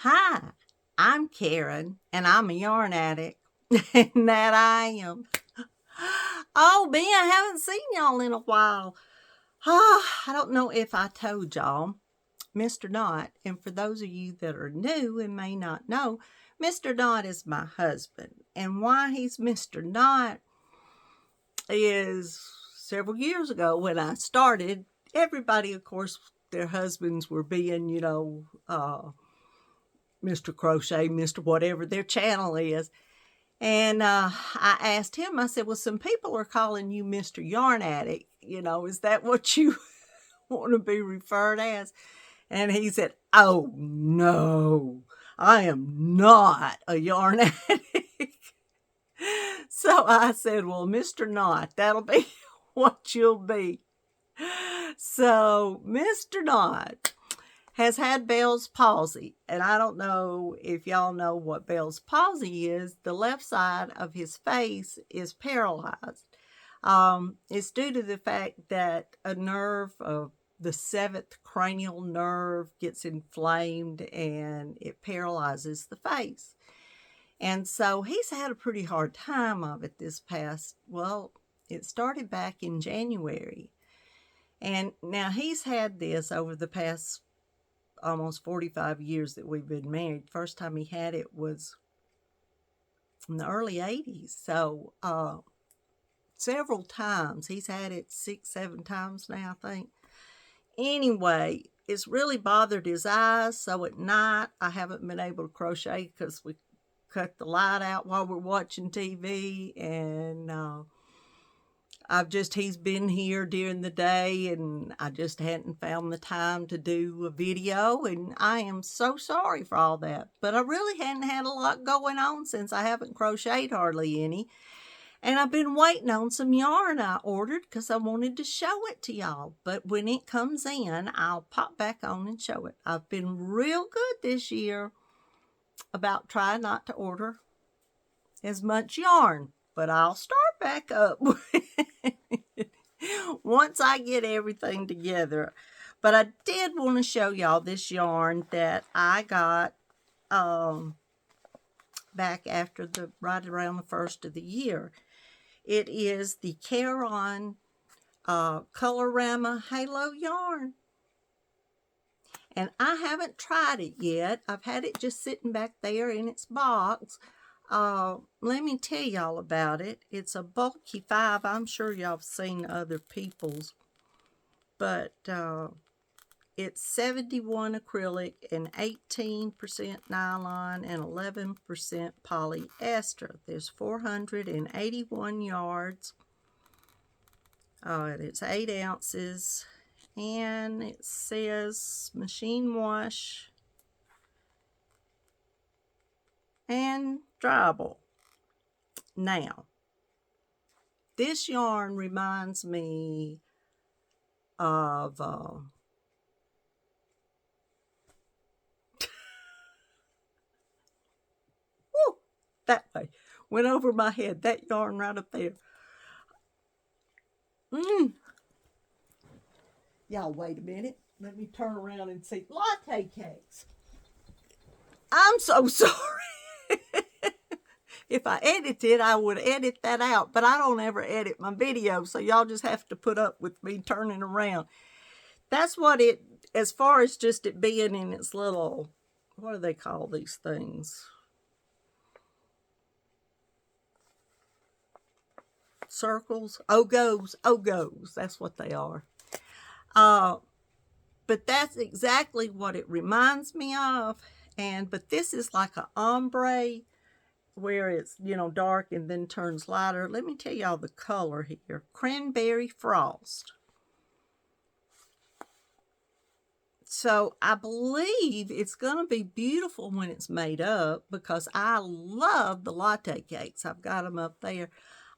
Hi, I'm Karen, and I'm a yarn addict. And that I am. Oh, man, I haven't seen y'all in a while. I don't know if I told y'all, Mr. Knott, and for those of you that are new and may not know, Mr. Knott is my husband. And why he's Mr. Knott is several years ago when I started, everybody, of course, their husbands were being, Mr. Crochet, Mr. whatever their channel is. And I asked him, I said, well, some people are calling you Mr. Yarn Addict. Is that what you want to be referred as? And he said, oh, no, I am not a yarn addict. So I said, well, Mr. Knott, that'll be what you'll be. So Mr. Knott has had Bell's palsy, and I don't know if y'all know what Bell's palsy is. The left side of his face is paralyzed. It's due to the fact that a nerve of the 7th cranial nerve gets inflamed and it paralyzes the face. And so he's had a pretty hard time of it it started back in January. And now he's had this over the past almost 45 years that we've been married. First time he had it was in the early 80s. So several times. He's had it 6-7 times now, I think. Anyway, it's really bothered his eyes. So at night, I haven't been able to crochet because we cut the light out while we're watching TV. And he's been here during the day, and I just hadn't found the time to do a video, and I am so sorry for all that. But I really hadn't had a lot going on since I haven't crocheted hardly any. And I've been waiting on some yarn I ordered because I wanted to show it to y'all. But when it comes in, I'll pop back on and show it. I've been real good this year about trying not to order as much yarn. But I'll start back up once I get everything together. But I did want to show y'all this yarn that I got back right around the 1st of the year. It is the Caron Colorama Halo yarn. And I haven't tried it yet. I've had it just sitting back there in its box. Let me tell y'all about it. It's a bulky 5. I'm sure y'all have seen other people's. But it's 71 acrylic and 18% nylon and 11% polyester. There's 481 yards. It's 8 ounces. And it says machine wash and dryable. Now, this yarn reminds me of that way. Went over my head. That yarn right up there. Y'all wait a minute. Let me turn around and see. Latte cakes. I'm so sorry. If I edited, I would edit that out. But I don't ever edit my videos, so y'all just have to put up with me turning around. That's what as far as just it being in its little, what do they call these things? Circles? Ogos. That's what they are. But that's exactly what it reminds me of. But this is like an ombre where it's, dark and then turns lighter. Let me tell y'all the color here. Cranberry Frost. So I believe it's going to be beautiful when it's made up because I love the latte cakes. I've got them up there.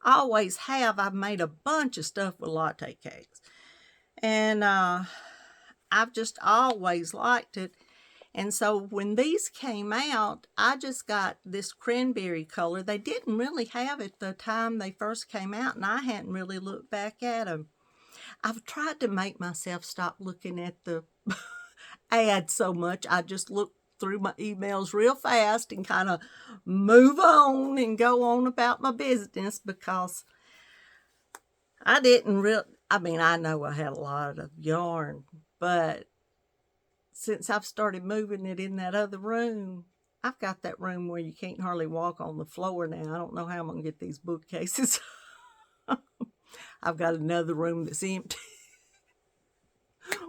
I always have. I've made a bunch of stuff with latte cakes. And I've just always liked it. And so when these came out, I just got this cranberry color. They didn't really have it the time they first came out, and I hadn't really looked back at them. I've tried to make myself stop looking at the ad so much. I just look through my emails real fast and kind of move on and go on about my business, because I didn't I mean, I know I had a lot of yarn, but since I've started moving it in that other room, I've got that room where you can't hardly walk on the floor now. I don't know how I'm going to get these bookcases. I've got another room that's empty.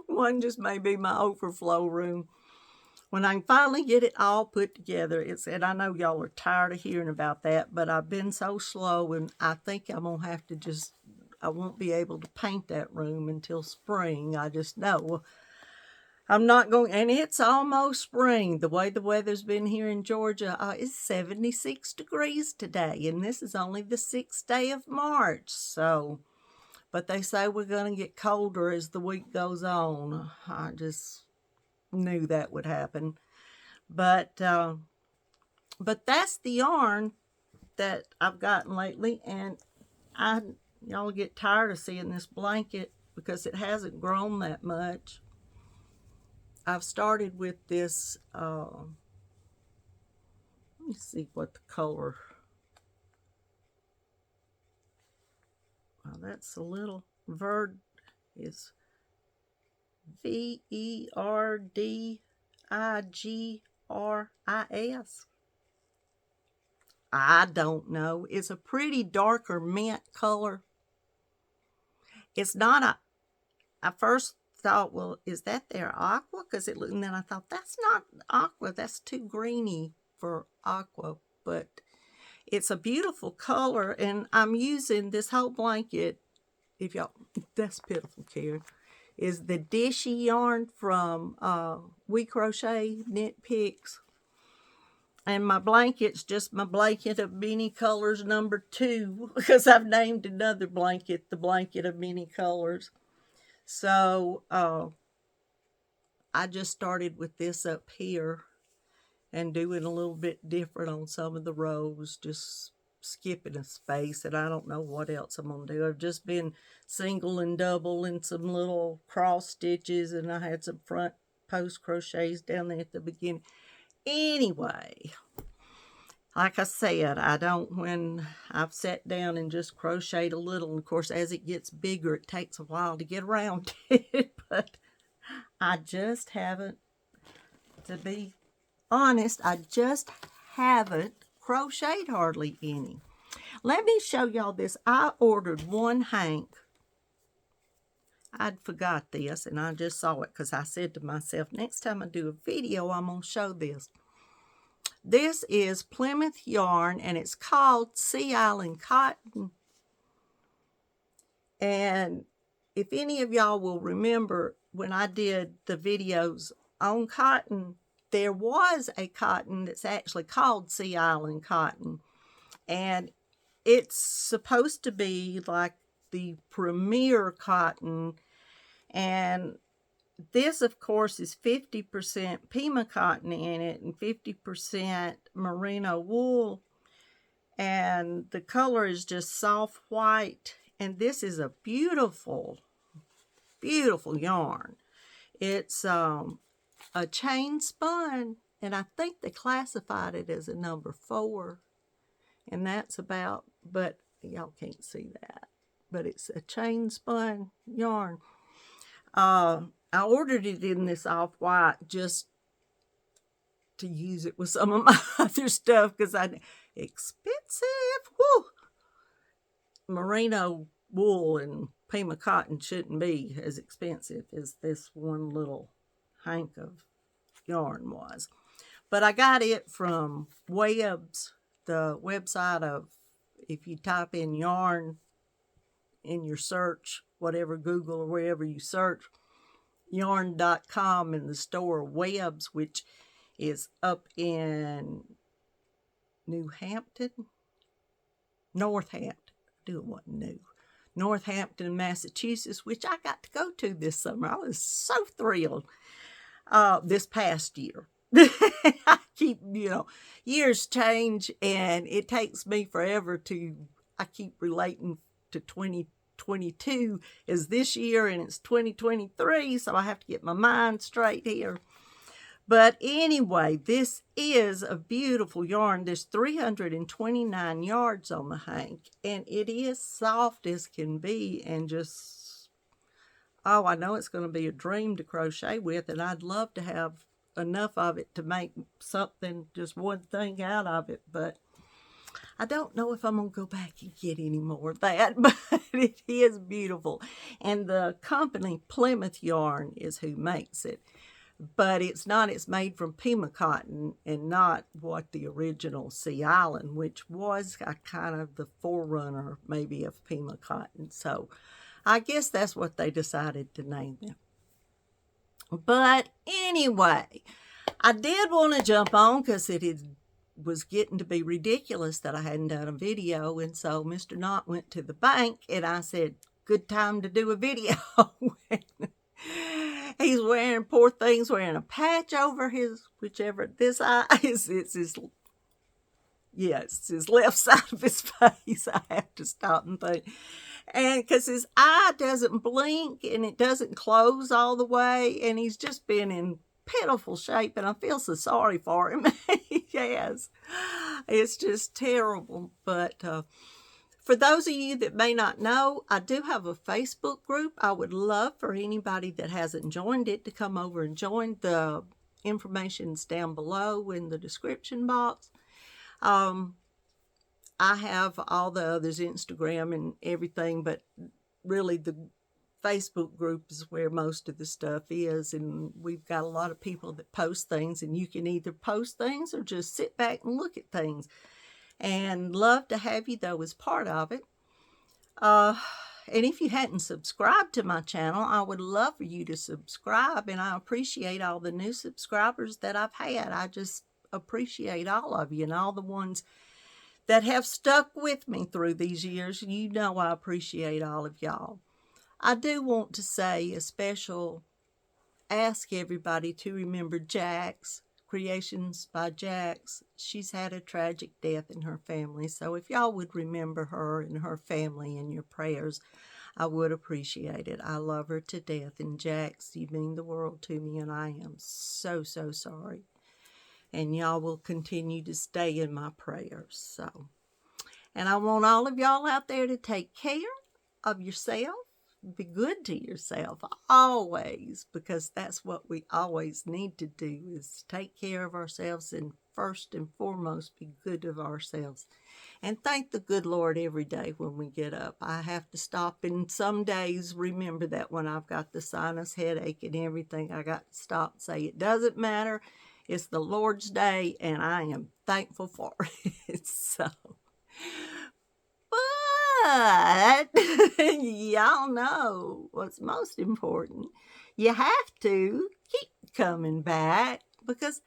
One just may be my overflow room. When I can finally get it all put together, I know y'all are tired of hearing about that, but I've been so slow, and I think I'm going to have to I won't be able to paint that room until spring. I just know I'm not going, and it's almost spring. The way the weather's been here in Georgia, it's 76 degrees today, and this is only the 6th day of March. So, but they say we're going to get colder as the week goes on. I just knew that would happen. But that's the yarn that I've gotten lately, and y'all get tired of seeing this blanket because it hasn't grown that much. I've started with this, let me see what the color, well, that's a little, Verd is VERDIGRIS. I don't know. It's a pretty darker mint color. It's not I first thought, well, is that their aqua? And then I thought, that's not aqua. That's too greeny for aqua. But it's a beautiful color, and I'm using this whole blanket. If y'all, that's pitiful, Karen. Is the Dishy yarn from We Crochet Knit Picks. And my blanket's just my blanket of many colors number 2, because I've named another blanket the blanket of many colors. So I just started with this up here and doing a little bit different on some of the rows, just skipping a space, and I don't know what else I'm going to do. I've just been single and double and some little cross stitches, and I had some front post crochets down there at the beginning. Anyway, like I said, when I've sat down and just crocheted a little, and of course as it gets bigger it takes a while to get around it, but I just haven't, to be honest, I just haven't crocheted hardly any. Let me show y'all this. I ordered one hank. I'd forgot this, and I just saw it because I said to myself, next time I do a video, I'm going to show this. This is Plymouth yarn, and it's called Sea Island Cotton. And if any of y'all will remember, when I did the videos on cotton, there was a cotton that's actually called Sea Island Cotton. And it's supposed to be like the premier cotton. And this, of course, is 50% Pima cotton in it and 50% merino wool. And the color is just soft white. And this is a beautiful, beautiful yarn. It's a chain spun, and I think they classified it as a number 4. And that's about, but y'all can't see that. But it's a chain spun yarn. I ordered it in this off-white just to use it with some of my other stuff, because expensive. Woo! Merino wool and Pima cotton shouldn't be as expensive as this one little hank of yarn was. But I got it from Webs, the website of, if you type in yarn in your search, whatever, Google or wherever you search, yarn.com, in the store Webs, which is up in Northampton. Northampton, Massachusetts, which I got to go to this summer. I was so thrilled this past year. I keep, years change, and it takes me forever I keep relating to 2022 as this year, and it's 2023, so I have to get my mind straight here. But anyway, this is a beautiful yarn. There's 329 yards on the hank, and it is soft as can be, and just, oh, I know it's going to be a dream to crochet with, and I'd love to have enough of it to make something, just one thing out of it, but I don't know if I'm going to go back and get any more of that, but it is beautiful. And the company, Plymouth Yarn, is who makes it. But it's not, it's made from Pima cotton and not what the original Sea Island, which was a kind of the forerunner maybe of Pima cotton. So I guess that's what they decided to name them. But anyway, I did want to jump on because was getting to be ridiculous that I hadn't done a video. And so Mr. Knott went to the bank and I said, good time to do a video. He's wearing, poor thing's wearing a patch over his, whichever, this eye is, it's his left side of his face. I have to stop and think. And because his eye doesn't blink and it doesn't close all the way, and he's just been in pitiful shape, and I feel so sorry for him. Yes, it's just terrible. But for those of you that may not know, I do have a Facebook group. I would love for anybody that hasn't joined it to come over and join. The information's down below in the description box. I have all the others, Instagram and everything, but really the Facebook group is where most of the stuff is, and we've got a lot of people that post things, and you can either post things or just sit back and look at things. And love to have you, though, as part of it. And if you hadn't subscribed to my channel, I would love for you to subscribe, and I appreciate all the new subscribers that I've had. I just appreciate all of you, and all the ones that have stuck with me through these years. You know I appreciate all of y'all. I do want to say a special ask everybody to remember Jax. Creations by Jax. She's had a tragic death in her family, so if y'all would remember her and her family in your prayers, I would appreciate it. I love her to death, and Jax, you mean the world to me, and I am so, so sorry. And y'all will continue to stay in my prayers. So, and I want all of y'all out there to take care of yourself. Be good to yourself always, because that's what we always need to do, is take care of ourselves, and first and foremost be good to ourselves, and thank the good Lord every day when we get up. I have to stop and some days remember that when I've got the sinus headache and everything, I got to stop and say, it doesn't matter, it's the Lord's day and I am thankful for it. So, but y'all know what's most important. You have to keep coming back, because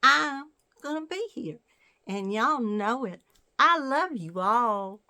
I'm going to be here. And y'all know it. I love you all.